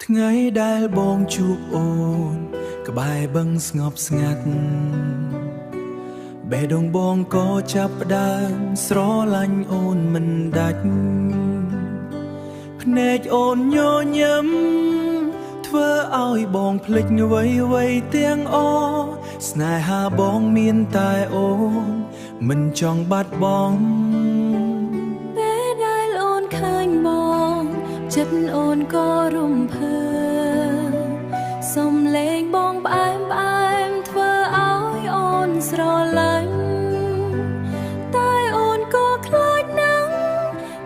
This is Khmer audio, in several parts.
ថ្ងៃដែលបងជួបអូនក្បែរបឹងស្ងប់ស្ងាត់បេះដូងបងក៏ចាប់ផ្ដើមស្រឡាញ់អូនមិនដាច់ភ្នែកអូនញញឹមធ្វើឲ្យបងភ្លេចអ្វីទាំងអស់ស្នេហាបងមានតែអូនមិនចង់បាត់បង់ពេលដែលអូនឃើញបងចិត្តអូនក៏រំភើសំឡេងបងផ្អែមធ្វើឲ្យអូនស្រឡាញ់តែអូនក៏ខ្លាចណាស់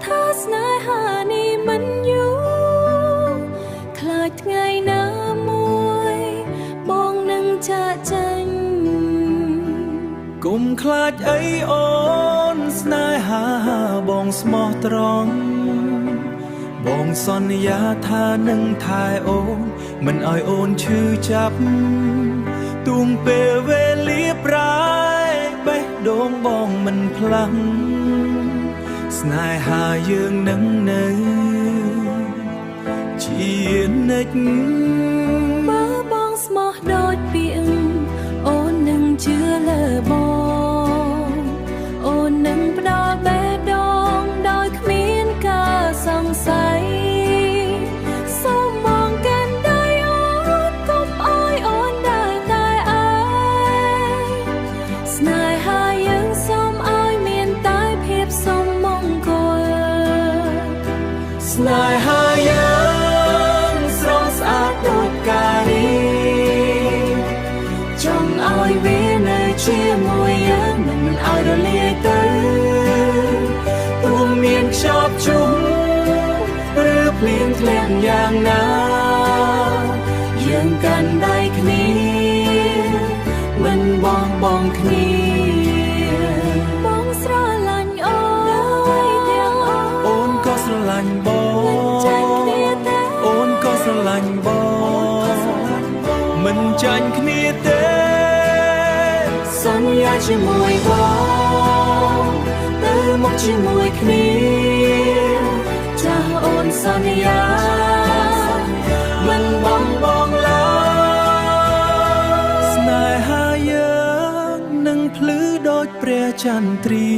ថាស្នេហានេះមិនយូរខ្លាចថ្ងៃណាមួយបងនឹងចាកចេញកុំខ្លាចអីអូនស្នេហាបងស្មោះត្រង់បងសន្យាថានឹងថែអូនមិនឲ្យអូនឈឺចាប់ទូងពេលវេលាប្រែបេះដូងបងមិនផ្លាំងស្នេហាយើងនឹងនៅជានិច្ចបើបងស្មោះដូចពាក្យអូននឹងជឿលើបងអូននឹងផ្ដល់បេះដូងដោយគ្មានការសង្ស័យសូមបងកាន់ដៃអូនកុំឲ្យអូនដើរតែឯងស្នេហាយើងសូមឲ្យមានតែភាពសុំមង្គលស្នេហាយើងស្រស់ស្អាតដូចការីចង់ឲ្យវានៅជាមួយយើងមិនឲ្យរលាយទៅទោះមានខ្យល់ជុំឬភ្លៀងធ្លាក់យ៉ាងណាយើងកាន់ដៃគ្នាមិនបងគ្នាបងស្រឡាញ់អូនទាំងអូនក៏ស្រឡាញ់បងអូនក៏ស្រឡាញ់បងមិនចាញ់គ្នាទេសន្យាជាមួយបងទៅមកជាមួយគ្នាចាស់អូនសន្យាមិនបងឡើយស្នេហាយើងនឹងភ្លឺដូចព្រះចន្ទ្រា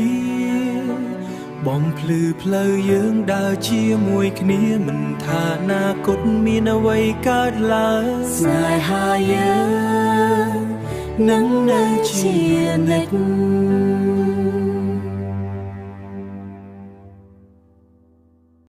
បំភ្លឺផ្លូវយើងដើរជាមួយគ្នាមិនថាអនាគតមានអ្វីកើតឡើងស្នេហាយើងនឹងនៅជានិច្ច